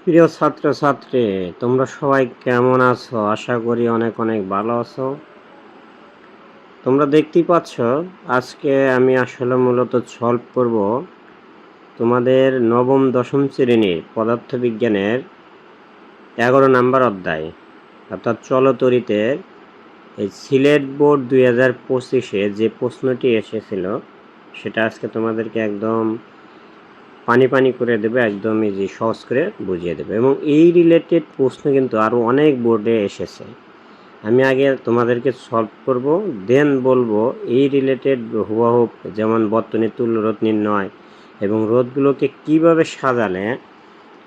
প্রিয় ছাত্রছাত্রী, তোমরা সবাই কেমন আছো? আশা করি অনেক অনেক ভালো আছো। তোমরা দেখতেই পাচ্ছ, আজকে আমি আসলে মূলত সলভ করব তোমাদের নবম দশম শ্রেণীর পদার্থবিজ্ঞানের 11 নম্বর অধ্যায়, অর্থাৎ চলতরিতের এই সিলেট বোর্ড 2025-এ যে প্রশ্নটি এসেছিল সেটা আজকে তোমাদেরকে একদম পানি পানি করে দেবে, একদম ইজি সহজ করে বুঝিয়ে দেবে। এবং এই রিলেটেড প্রশ্ন কিন্তু আরও অনেক বোর্ডে এসেছে। আমি আগে তোমাদেরকে সলভ করব, দেন বলবো এই রিলেটেড হুবহু, যেমন বর্তনী তুল্য রোধ নির্ণয় এবং রোধগুলোকে কিভাবে সাজালে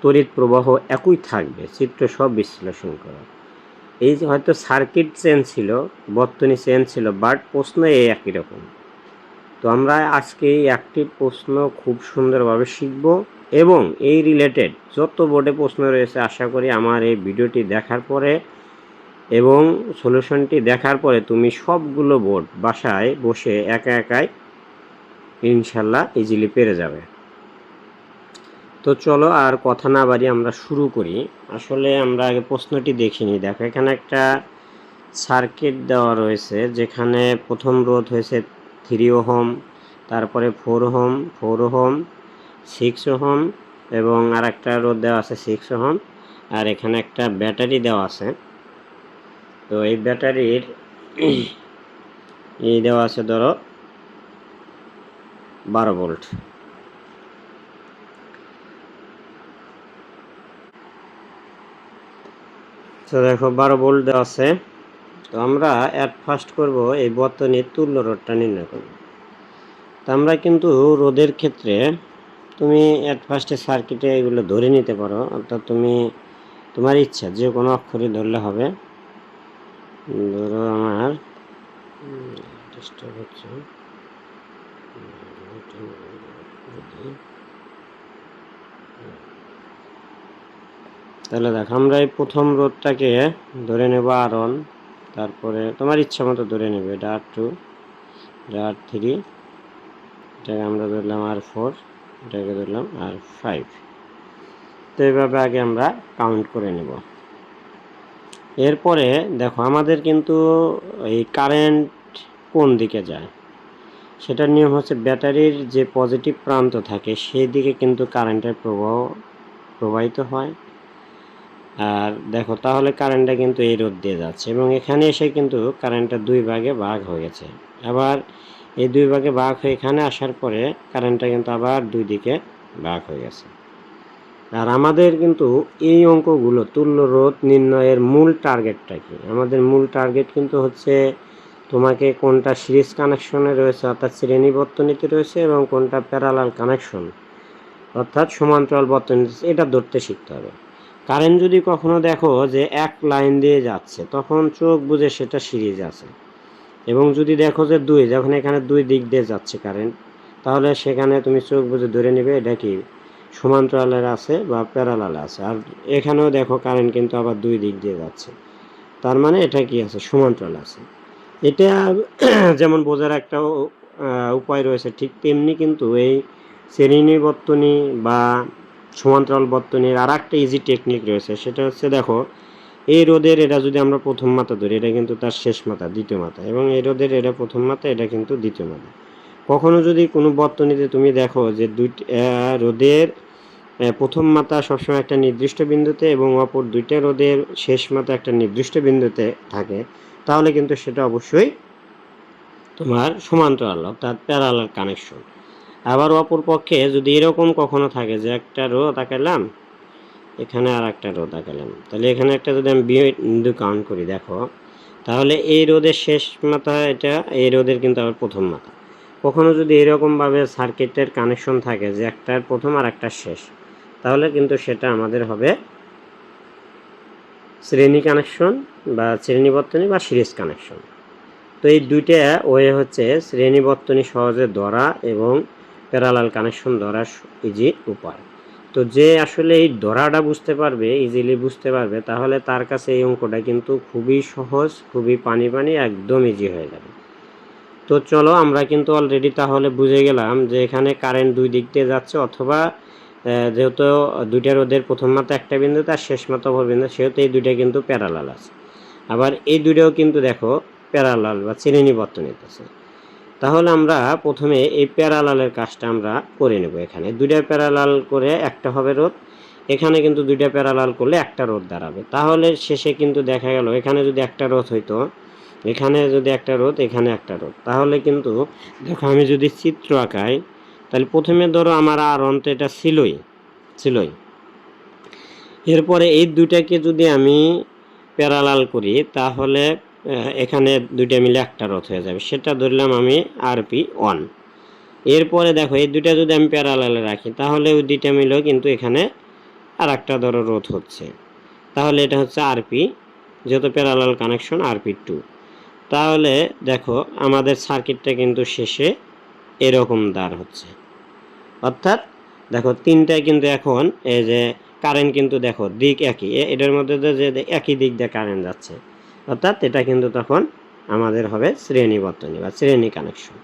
তড়িৎ প্রবাহ একই থাকবে, চিত্র সব বিশ্লেষণ করা। এই যে হয়তো সার্কিট চেঞ্জ ছিল, বর্তনী চেঞ্জ ছিল, বাট প্রশ্ন এই একই রকম। তো আমরা আজকে এই একটি প্রশ্ন খুব সুন্দরভাবে শিখব এবং এই রিলেটেড যত বোর্ডে প্রশ্ন রয়েছে আশা করি আমার এই ভিডিওটি দেখার পরে এবং সলিউশনটি দেখার পরে তুমি সবগুলো বোর্ড বাসায় বসে একা একাই ইনশাল্লাহ ইজিলি পেরে যাবে। তো চলো আর কথা না বাড়ি আমরা শুরু করি। আসলে আমরা আগে প্রশ্নটি দেখিনি। দেখো, এখানে একটা সার্কিট দেওয়া রয়েছে, যেখানে প্রথম রোধ হয়েছে 3 ওহম, তারপরে 4 ওহম, 4 ওহম, 6 ওহম এবং আর একটা রোধ দেওয়া আছে 6 ওহম, আর এখানে একটা ব্যাটারি দেওয়া আছে। তো এই ব্যাটারির এই দেওয়া আছে ধরো 12 ভোল্ট। তো দেখো 12 ভোল্ট দেওয়া আছে। তো আমরা অ্যাট ফার্স্ট করব এই বর্তনীর তুল্য রোধটা নির্ণয় করব। তো আমরা কিন্তু রোধের ক্ষেত্রে তুমি অ্যাট ফার্স্টে সার্কিটে এগুলো ধরে নিতে পারো, অর্থাৎ তুমি তোমার ইচ্ছা যে কোনো অক্ষরে ধরলে হবে। ধরো আমার ডিস্টার্ব হচ্ছে, তাহলে দেখো আমরা এই প্রথম রোধটাকে ধরে নেব R1, তারপরে তোমার ইচ্ছা মতো ধরে নেবে, এটা R2, এটা R3, এটাকে আমরা ধরলাম R4, এটাকে ধরলাম R5। তো এইভাবে আগে আমরা কাউন্ট করে নেব। এরপরে দেখো আমাদের কিন্তু এই কারেন্ট কোন দিকে যায় সেটার নিয়ম হচ্ছে, ব্যাটারির যে পজিটিভ প্রান্ত থাকে সেই দিকে কিন্তু কারেন্টের প্রবাহ প্রবাহিত হয়। আর দেখো তাহলে কারেন্টটা কিন্তু এই রোধ দিয়ে যাচ্ছে এবং এখানে এসে কিন্তু কারেন্টটা দুই ভাগে ভাগ হয়ে গেছে। আবার এই দুই ভাগে ভাগ হয়ে এখানে আসার পরে কারেন্টটা কিন্তু আবার দুই দিকে ভাগ হয়ে গেছে। আর আমাদের কিন্তু এই অঙ্কগুলো তুল্য রোধ নির্ণয়ের মূল টার্গেটটা কি? আমাদের মূল টার্গেট কিন্তু হচ্ছে তোমাকে কোনটা সিরিজ কানেকশনে রয়েছে অর্থাৎ শ্রেণী বর্তনীতে রয়েছে এবং কোনটা প্যারালাল কানেকশন অর্থাৎ সমান্তরাল বর্তনীতে, এটা ধরতে শিখতে হবে। কারেন্ট যদি কখনো দেখো যে এক লাইন দিয়ে যাচ্ছে তখন চোখ বুঝে সেটা সিরিজ আছে, এবং যদি দেখো যে দুই, যখন এখানে দুই দিক দিয়ে যাচ্ছে কারেন্ট, তাহলে সেখানে তুমি চোখ বুঝে ধরে নেবে এটা কি সমান্তরালের আছে বা প্যারালালে আছে। আর এখানেও দেখো কারেন্ট কিন্তু আবার দুই দিক দিয়ে যাচ্ছে, তার মানে এটা কি আছে, সমান্তরাল আছে। এটা যেমন বোঝার একটা উপায় রয়েছে, ঠিক তেমনি কিন্তু এই শ্রেণী বর্তনী বা সমান্তরাল বর্তনীর আর একটা ইজি টেকনিক রয়েছে, সেটা হচ্ছে দেখো এই রোধের এটা যদি আমরা প্রথম মাথা ধরি, এটা কিন্তু তার শেষ মাথা, দ্বিতীয় মাথা, এবং এই রোধের এটা প্রথম মাথা, এটা কিন্তু দ্বিতীয় মাথা। কখনো যদি কোনো বর্তনীতে তুমি দেখো যে রোধের প্রথম মাথা সবসময় একটা নির্দিষ্ট বিন্দুতে এবং অপর দুইটা রোধের শেষ মাথা একটা নির্দিষ্ট বিন্দুতে থাকে, তাহলে কিন্তু সেটা অবশ্যই তোমার সমান্তরাল অর্থাৎ প্যারালাল কানেকশন। আবার অপর পক্ষে যদি এরকম কখনো থাকে যে একটা রোধ আঁকালাম, এখানে আর একটা রোধ আঁকালাম, তাহলে এখানে একটা যদি আমি বিন্দু কাউন্ট করি দেখো, তাহলে এই রোধের শেষ মাথা এটা, এই রোধের কিন্তু আবার প্রথম মাথা। কখনো যদি এরকমভাবে সার্কিটের কানেকশন থাকে যে একটার প্রথম আর একটা শেষ, তাহলে কিন্তু সেটা আমাদের হবে শ্রেণী কানেকশন বা শ্রেণী বর্তনী বা সিরিজ কানেকশন। তো এই দুইটা ওয়ে হচ্ছে শ্রেণী বর্তনী সহজে ধরা এবং প্যারালাল কানেকশন ধরার ইজি উপায়। তো যে আসলে এই ধরাটা বুঝতে পারবে, ইজিলি বুঝতে পারবে, তাহলে তার কাছে এই অঙ্কটা কিন্তু খুবই সহজ, খুবই পানি পানি, একদম ইজি হয়ে যাবে। তো চলো আমরা কিন্তু অলরেডি তাহলে বুঝে গেলাম যে এখানে কারেন্ট দুই দিক দিয়ে যাচ্ছে, অথবা যেহেতু দুইটা রোধের প্রথম মাথা একটা বিন্দু তার শেষ মাথা অপর বিন্দু, সেহেতু এই দুইটা কিন্তু প্যারালাল আছে। আবার এই দুইটাও কিন্তু দেখো প্যারালাল বা শ্রেণীবদ্ধ নিতেছে। তাহলে আমরা প্রথমে এই প্যারালালের কাজটা আমরা করে নেব। এখানে দুইটা প্যারালাল করে একটা হবে রোধ, এখানে কিন্তু দুইটা প্যারালাল করলে একটা রোধ দাঁড়াবে। তাহলে শেষে কিন্তু দেখা গেল এখানে যদি একটা রোধ হইতো, এখানে যদি একটা রোধ, এখানে একটা রোধ, তাহলে কিন্তু দেখো আমি যদি চিত্র আঁকাই, তাহলে প্রথমে ধরো আমার আর অন্ত এটা ছিলই। এরপরে এই দুইটাকে যদি আমি প্যারালাল করি তাহলে এখানে দুইটা মিলে একটা রোধ হয়ে যাবে, সেটা ধরলাম আমি RP1। এরপরে দেখো এই দুইটা যদি আমি প্যারালালে রাখি তাহলে ওই দুইটা মিলেও কিন্তু এখানে আর একটা ধরো রোধ হচ্ছে, তাহলে এটা হচ্ছে RP, যেহেতু প্যারালাল কানেকশন RP2। তাহলে দেখো আমাদের সার্কিটটা কিন্তু শেষে এরকম দাঁড় হচ্ছে, অর্থাৎ দেখো তিনটায় কিন্তু এখন এই যে কারেন্ট কিন্তু দেখো দিক একই, এটার মধ্যে যে একই দিক দিয়ে কারেন্ট যাচ্ছে, অর্থাৎ এটা কিন্তু তখন আমাদের হবে শ্রেণী বর্তনী বা শ্রেণী কানেকশন।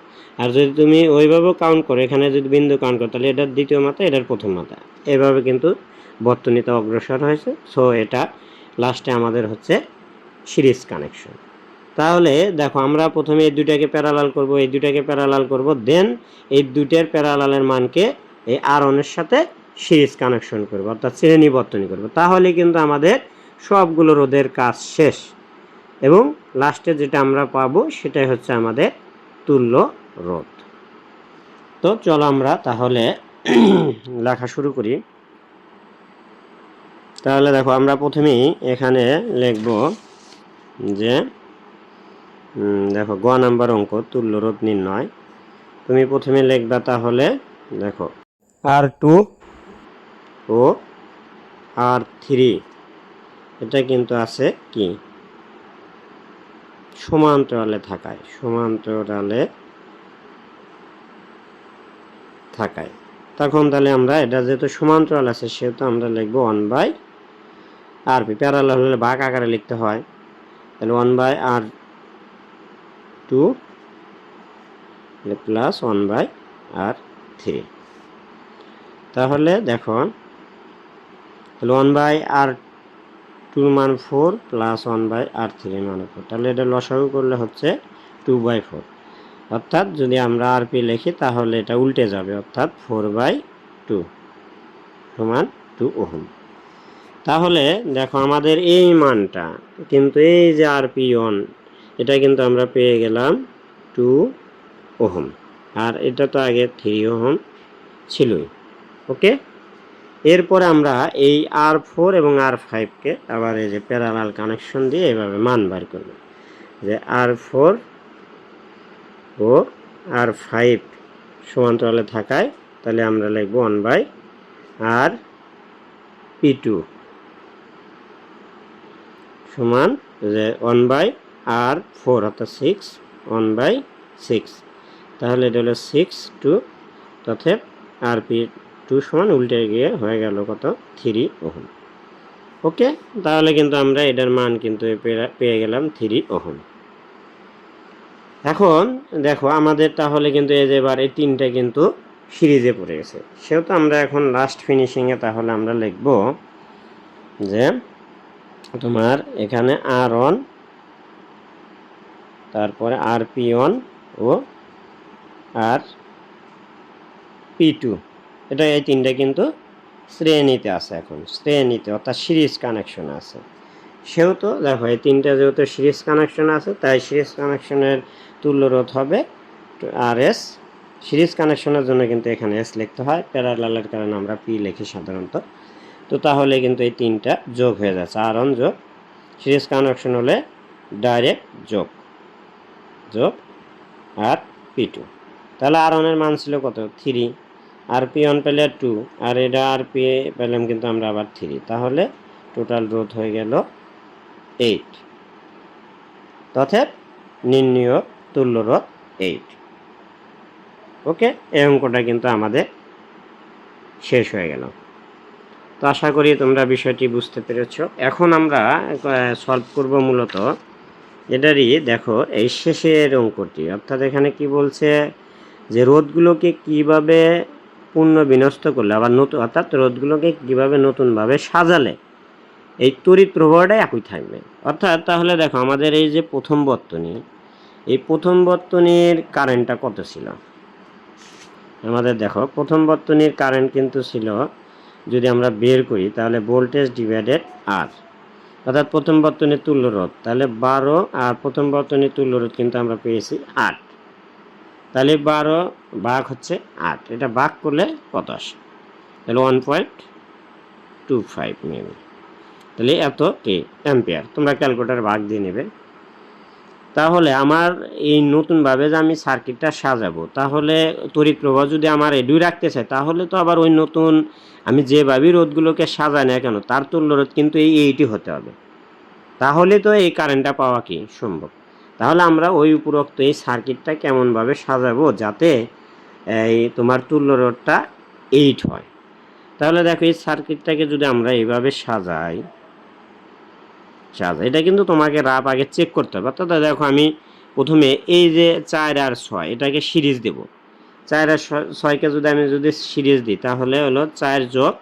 আর যদি তুমি ওইভাবেও কাউন্ট করো, এখানে যদি বিন্দু কাউন্ট করো তাহলে এটার দ্বিতীয় মাথা, এটার প্রথম মাথা, এভাবে কিন্তু বর্তনীতে অগ্রসর হয়েছে। সো এটা লাস্টে আমাদের হচ্ছে সিরিজ কানেকশন। তাহলে দেখো আমরা প্রথমে এই দুইটাকে প্যারালাল করব, এই দুইটাকে প্যারালাল করব, দেন এই দুইটার প্যারালালের মানকে এই R1 এর সাথে সিরিজ কানেকশন করব, অর্থাৎ শ্রেণী বর্তনী করব। তাহলে কিন্তু আমাদের সবগুলো রোধের কাজ শেষ এবং লাস্টে যেটা আমরা পাবো সেটাই হচ্ছে আমাদের তুল্য রোধ। তো চলো আমরা তাহলে লেখা শুরু করি। তাহলে দেখো আমরা প্রথমেই এখানে লিখব যে দেখো গ নাম্বার অঙ্ক তুল্য রোধ নির্ণয়। তুমি প্রথমে লিখবা তাহলে দেখো R2 ও R3 এটা কিন্তু আছে কি সমান্তরালে থাকায় তখন তাহলে আমরা এটা যেহেতু সমান্তরাল আছে সেহেতু আমরা লিখবো 1/RP। প্যারালাল হলে ভাগ আকারে লিখতে হয়, তাহলে 1/R2 প্লাস 1/R3। তাহলে দেখো তাহলে 1/R2 মান 4 প্লাস 1/R3 মান 4, তাহলে এটা লসাগু করলে হচ্ছে 2/4, অর্থাৎ যদি আমরা RP লিখি তাহলে এটা উল্টে যাবে, অর্থাৎ 4/2 সমান 2 ওহম। তাহলে দেখো আমাদের এই মানটা কিন্তু এই যে RP1 এটা কিন্তু আমরা পেয়ে গেলাম 2 ওহম, আর এটা তো আগে 3 ওহম ছিলই। ওকে, এরপরে আমরা এই R4 এবং R5কে আবার এই যে প্যারালাল কানেকশন দিয়ে এভাবে মান বার করব, যে R4 ও R5 সমান্তরালে থাকায় তাহলে আমরা লিখব 1/RP2 সমান যে 1/R4 অর্থাৎ 1/6, তাহলে এটা হলো 6/2, তথে RP2 সমান উল্টে গিয়ে হয়ে গেল কত 3 ওহম। ওকে, তাহলে কিন্তু আমরা এটার মান কিন্তু পেয়ে গেলাম 3 ওহম। এখন দেখো আমাদের তাহলে কিন্তু এই যে এবার এই তিনটা কিন্তু সিরিজে পড়ে গেছে, সেহেতু আমরা এখন লাস্ট ফিনিশিংয়ে তাহলে আমরা লিখব যে তোমার এখানে R1, তারপরে RP1 ও RP2, এটা এই তিনটা কিন্তু শ্রেণীতে আছে, এখন শ্রেণীতে অর্থাৎ সিরিজ কানেকশন আছে। সেহেতু দেখো এই তিনটা যেহেতু সিরিজ কানেকশন আছে তাই সিরিজ কানেকশনের তুল্য রোধ হবে RS। সিরিজ কানেকশনের জন্য কিন্তু এখানে S লিখতে হয়, প্যারালালের কারণে আমরা P লিখি সাধারণত। তো তাহলে কিন্তু এই তিনটা যোগ হয়ে যাচ্ছে, R1 যোগ সিরিজ কানেকশন হলে ডাইরেক্ট যোগ RP2। তাহলে R1 এর মান ছিল কত 3, RP1 পেলে 2, আর এটা RP পেলাম কিন্তু আমরা আবার 3, তাহলে টোটাল রোধ হয়ে গেল 8, তথা নির্ণীয় তুল্য রোধ 8। ওকে, এই অঙ্কটা কিন্তু আমাদের শেষ হয়ে গেল। তো আশা করি তোমরা বিষয়টি বুঝতে পেরেছ। এখন আমরা সলভ করব মূলত এটারই দেখো এই শেষের অঙ্কটি, অর্থাৎ এখানে কি বলছে যে রোধগুলোকে কিভাবে পুনর্বিন্যস্ত করলে আবার নতুন, অর্থাৎ রোধগুলোকে কীভাবে নতুনভাবে সাজালে এই তড়িৎ প্রবাহটাই একই থাকবে। অর্থাৎ তাহলে দেখো আমাদের এই যে প্রথম বর্তনী, এই প্রথম বর্তনীর কারেন্টটা কত ছিল আমাদের? দেখো প্রথম বর্তনীর কারেন্ট কিন্তু ছিল, যদি আমরা বের করি তাহলে ভোল্টেজ ডিভাইডেড আর, অর্থাৎ প্রথম বর্তনীর তুল্য রোধ তাহলে 12, আর প্রথম বর্তনীর তুল্য রোধ কিন্তু আমরা পেয়েছি 8, তাহলে 12 ভাগ হচ্ছে 8, এটা ভাগ করলে কত আসে? তাহলে 1.25 মিলি, তাহলে এত কি অ্যাম্পিয়ার। তোমরা ক্যালকুলেটর ভাগ দিয়ে নেবে। তাহলে আমার এই নতুনভাবে যে আমি সার্কিটটা সাজাবো, তাহলে তড়িৎ প্রবাহ যদি আমার এডুই রাখতে চাই, তাহলে তো আবার ওই নতুন আমি যেভাবেই রোধগুলোকে সাজাই না কেন তার তুল্য রোধ কিন্তু এইটি হতে হবে, তাহলে তো এই কারেন্টটা পাওয়া কি সম্ভব। তাহলে আমরা ওই উপরোক্ত এই সার্কিটটা কেমনভাবে সাজাবো যাতে এই তোমার তুল্য রোধটা 8 হয়। তাহলে দেখো এই সার্কিটটাকে যদি আমরা এইভাবে সাজাই, এটা কিন্তু তোমাকে রাফ আগে চেক করতে হবে। অর্থাৎ দেখো আমি প্রথমে এই যে 4 আর 6 এটাকে সিরিজ দেব। 4 আর 6কে যদি সিরিজ দিই তাহলে হলো 4 যোগ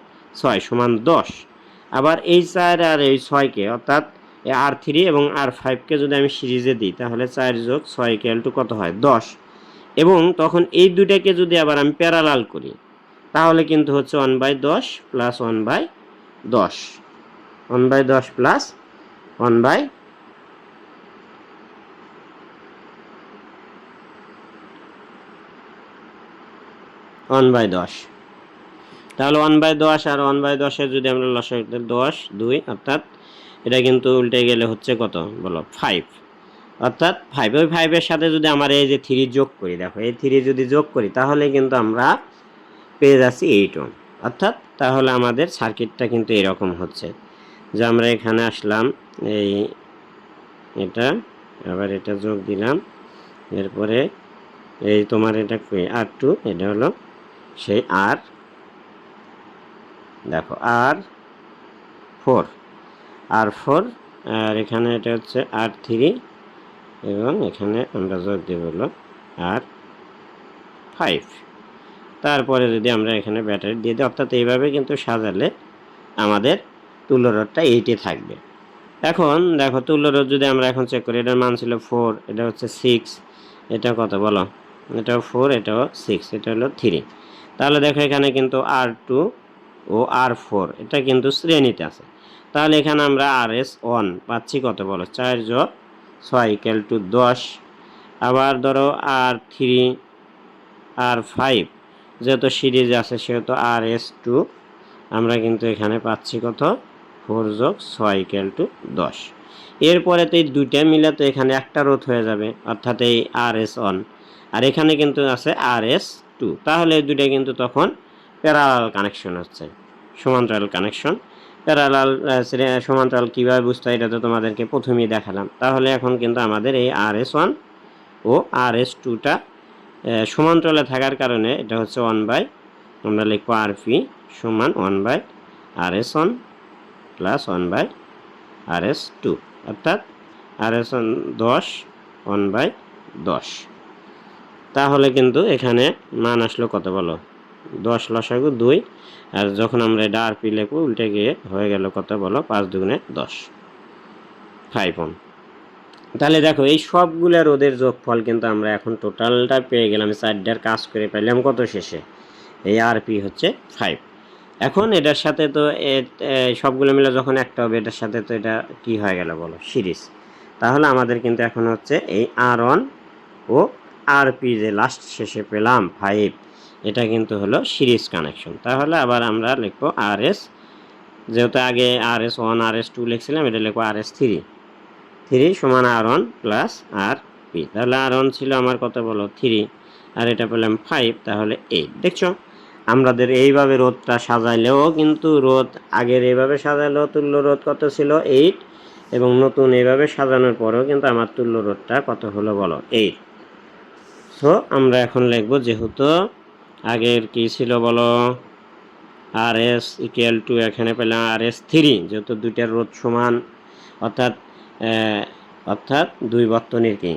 6 সমান 10। আবার এই 4 আর এই 6কে অর্থাৎ R3 এবং R5কে যদি আমি সিরিজে দিই তাহলে 4 যোগ 6 ইকুয়াল টু কত হয়? 10। এবং তখন এই দুটাকে যদি আবার আমি প্যারালাল করি তাহলে কিন্তু হচ্ছে 1/10 প্লাস 1/10, 1/10 প্লাস 1/10, তাহলে 1/10 আর 1/10 যদি আমরা লসাগু 10 2, অর্থাৎ এটা কিন্তু উল্টে গেলে হচ্ছে কত বলো? 5, অর্থাৎ 5। ওই 5-এর সাথে যদি আমরা এই যে 3 যোগ করি, দেখো এই 3 যদি যোগ করি তাহলে কিন্তু আমরা পেয়ে যাচ্ছি 8 ওহম। অর্থাৎ তাহলে আমাদের সার্কিটটা কিন্তু এরকম হচ্ছে যে আমরা এখানে আসলাম, এই এটা আবার এটা যোগ দিলাম, এরপরে এই তোমার এটা R2, এটা হলো সেই আর, দেখো R4, আর এখানে এটা হচ্ছে R3 এবং এখানে আমরা যোগ দেব হলো R5। তারপরে যদি আমরা এখানে ব্যাটারি দিয়ে দিই, অর্থাৎ এইভাবে কিন্তু সাজালে আমাদের তুল্য রোধটা 8-এ থাকবে। এখন দেখো তুল্য রোধ যদি আমরা এখন চেক করি, এটার মান ছিল 4, এটা হচ্ছে 6, এটা কত বলো? এটাও 4, এটাও 6, এটা হলো 3। তাহলে দেখো এখানে কিন্তু R2 ও R4 এটা কিন্তু শ্রেণীতে আছে। তাহলে এখানে আমরা RS1 পাচ্ছি কত বলো? 4 যোগ 6 ইকুয়াল টু 10। আবার ধরো R3 R5 যেহেতু সিরিজ আছে সেহেতু RS2 আমরা কিন্তু এখানে পাচ্ছি কত? 4 যোগ 6 ইকুয়াল টু 10। এরপরে তো এই দুইটা মিলে তো এখানে একটা রোধ হয়ে যাবে, অর্থাৎ এই RS1, আর এখানে কিন্তু আছে RS2। তাহলে এই দুইটা কিন্তু তখন প্যারালাল কানেকশন হচ্ছে, সমান্তরাল কানেকশন। সমান্তরাল কীভাবে বুঝতে হয় এটা তো তোমাদেরকে প্রথমেই দেখালাম। তাহলে এখন কিন্তু আমাদের এই RS1 ও RS2টা সমান্তরালে থাকার কারণে এটা হচ্ছে আমরা লিখবো RP সমান 1/RS1 প্লাস 1/RS2, অর্থাৎ RS1 10, 1/10। তাহলে কিন্তু এখানে মান আসলো কত বলো? 10 লসাগু 2, আর যখন আমরা এটা RP লিখবো উল্টে গিয়ে হয়ে গেল কত বলো? 5 দুগুণে 10, 5 ওহম। তাহলে দেখো এই সবগুলো রোধের যোগফল কিন্তু আমরা এখন টোটালটা পেয়ে গেলাম, 4টার কাজ করে পেলাম কত শেষে? এই RP হচ্ছে 5। এখন এটার সাথে তো সবগুলো মিলে যখন একটা হবে এটার সাথে তো এটা কি হয়ে গেল বলো? সিরিজ। তাহলে আমাদের কিন্তু এখন হচ্ছে এই R1 ও RP যে লাস্ট শেষে পেলাম 5, এটা কিন্তু হলো সিরিজ কানেকশন। তাহলে আবার আমরা লিখবো RS, যেহেতু আগে RS1 RS2 লিখছিলাম, এটা লিখবো RS3 সমান R1 প্লাস RP। তাহলে R1 ছিল আমার কত বলো? 3, আর এটা পেলাম 5, তাহলে 8। দেখছো আমাদের এইভাবে রোধটা সাজাইলেও কিন্তু রোধ আগের এইভাবে সাজাইলেও তুল্য রোধ কত ছিল? 8, এবং নতুন এইভাবে সাজানোর পরেও কিন্তু আমার তুল্য রোধটা কত হলো বলো? 8। সো আমরা এখন লিখবো, যেহেতু আগের কি ছিল বলো? RS ইকুয়াল টু এখানে পেলাম RS3, যেহেতু দুইটার রোধ সমান, অর্থাৎ দুই বর্তনীর কি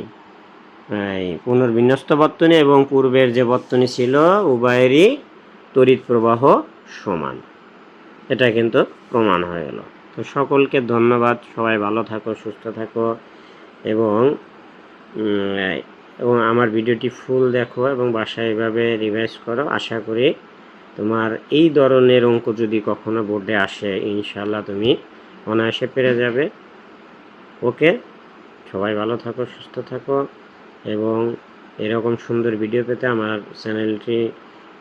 পুনর্বিন্যস্ত বর্তনী এবং পূর্বের যে বর্তনী ছিল উভয়েরই তড়িৎ প্রবাহ সমান। এটা কিন্তু প্রমাণ হয়ে গেল। তো সকলকে ধন্যবাদ, সবাই ভালো থাকো, সুস্থ থাকো এবং আমার ভিডিওটি ফুল দেখো এবং বাসায় এভাবে রিভাইজ করো। আশা করি তোমার এই ধরনের অঙ্ক যদি কখনো বোর্ডে আসে ইনশাল্লাহ তুমি অনায়াসে পেরে যাবে। ওকে, সবাই ভালো থাকো, সুস্থ থাকো এবং এরকম সুন্দর ভিডিও পেতে আমার চ্যানেলটি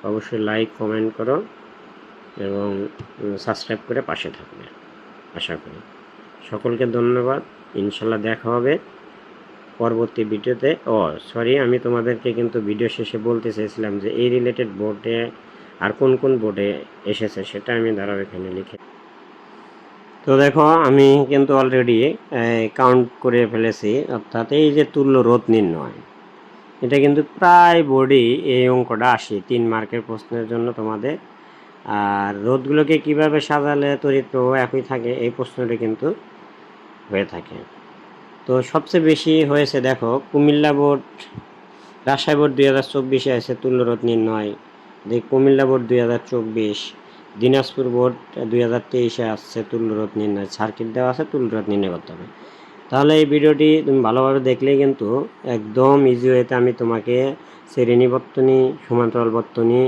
অবশ্যই লাইক কমেন্ট করো এবং সাবস্ক্রাইব করে পাশে থাকবে আশা করি। সকলকে ধন্যবাদ, ইনশাল্লাহ দেখা হবে পরবর্তী ভিডিওতে। সরি, আমি তোমাদেরকে কিন্তু ভিডিও শেষে বলতে চেয়েছিলাম যে এই রিলেটেড বোর্ডে আর কোন কোন বোর্ডে এসেছে সেটা আমি দাঁড়াও এখানে লিখে। তো দেখো আমি কিন্তু অলরেডি কাউন্ট করে ফেলেছি, অর্থাৎ এই যে তুল্য রোধ নির্ণয়, এটা কিন্তু প্রায় বোর্ডেই এই অঙ্কটা আসে 3 মার্কের প্রশ্নের জন্য তোমাদের। আর রোধগুলোকে কিভাবে সাজালে তড়িৎ প্রবাহ একই থাকে এই প্রশ্নটি কিন্তু হয়ে থাকে। তো সবচেয়ে বেশি হয়েছে দেখো কুমিল্লা বোর্ড, রাজশাহী বোর্ড 2024-এ আছে তুল্য রোধ নির্ণয়, কুমিল্লা বোর্ড 2024, দিনাজপুর বোর্ড 2023-এ আসছে তুল্য রোধ নির্ণয়, সার্কিট দেওয়া আছে, তুল্য রোধ নির্ণয় করতে হবে। তাহলে এই ভিডিওটি তুমি ভালোভাবে দেখলেই কিন্তু একদম ইজি ওয়েতে আমি তোমাকে শ্রেণী বর্তনী, সমান্তরাল বর্তনী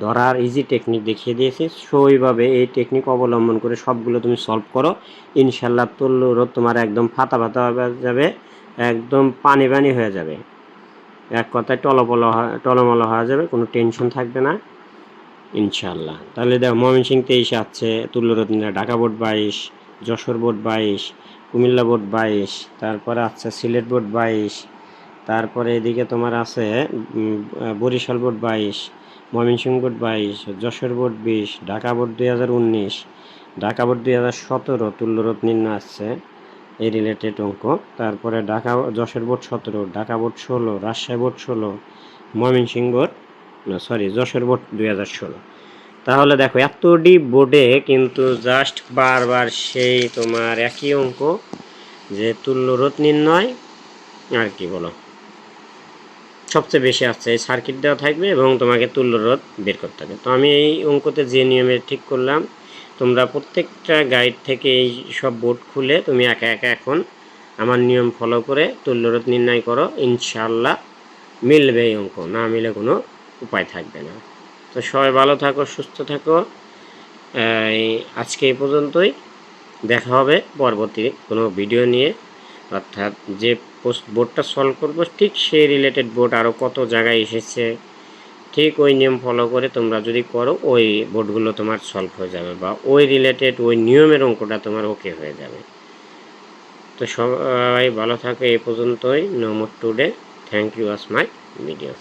ধরার ইজি টেকনিক দেখিয়ে দিয়েছি। সো এইভাবে এই টেকনিক অবলম্বন করে সবগুলো তুমি সলভ করো, ইনশাল্লাহ তুল্য রোধ তোমার একদম ফাতা ফাতা হয়ে যাবে, একদম পানি পানি হয়ে যাবে, এক কথায় টলমল হয়ে যাবে, কোনো টেনশন থাকবে না ইনশাল্লাহ। তাহলে দেখো ময়মনসিংহ 23 আছে তুল্য রোধ নির্ণয়, Dhaka board 22, Jessore board 22, Comilla board 22, তারপরে আছে সিলেট বোর্ড 22, তারপরে এদিকে তোমার আছে Barishal board 22, Mymensingh board 22, Jessore board 20, Dhaka board 2019, Dhaka board 2017 তুল্য রোধ নির্ণয় আসছে এই রিলেটেড অঙ্ক। তারপরে Jessore board 17, Dhaka board 16, Rajshahi board 16, Mymensingh board Jessore board 2016। তাহলে দেখো এতটি বোর্ডে কিন্তু জাস্ট বারবার সেই তোমার একই অঙ্ক, যে তুল্য রোধ নির্ণয় আর কি বলো সবচেয়ে বেশি আসছে, এই সার্কিট দেওয়া থাকবে এবং তোমাকে তুল্য রোধ বের করতে হবে। তো আমি এই অঙ্কতে যে নিয়মে ঠিক করলাম, তোমরা প্রত্যেকটা গাইড থেকে এই সব বোর্ড খুলে তুমি একা একা এখন আমার নিয়ম ফলো করে তুল্য রোধ নির্ণয় করো, ইনশাল্লাহ মিলবে এই অঙ্ক, না মিলে কোনো উপায় থাকবে না। তো সবাই ভালো থাকো, সুস্থ থাকো, আজকে এই পর্যন্তই, দেখা হবে পরবর্তী কোনো ভিডিও নিয়ে। অর্থাৎ যে বোর্ডটা সলভ করবো ঠিক সেই রিলেটেড বোর্ড আরও কত জায়গায় এসেছে, ঠিক ওই নিয়ম ফলো করে তোমরা যদি করো ওই বোর্ডগুলো তোমার সলভ হয়ে যাবে বা ওই রিলেটেড ওই নিয়মের অঙ্কটা তোমার ওকে হয়ে যাবে। তো সবাই ভালো থাকো, এই পর্যন্তই, no more today, thank you watch my video.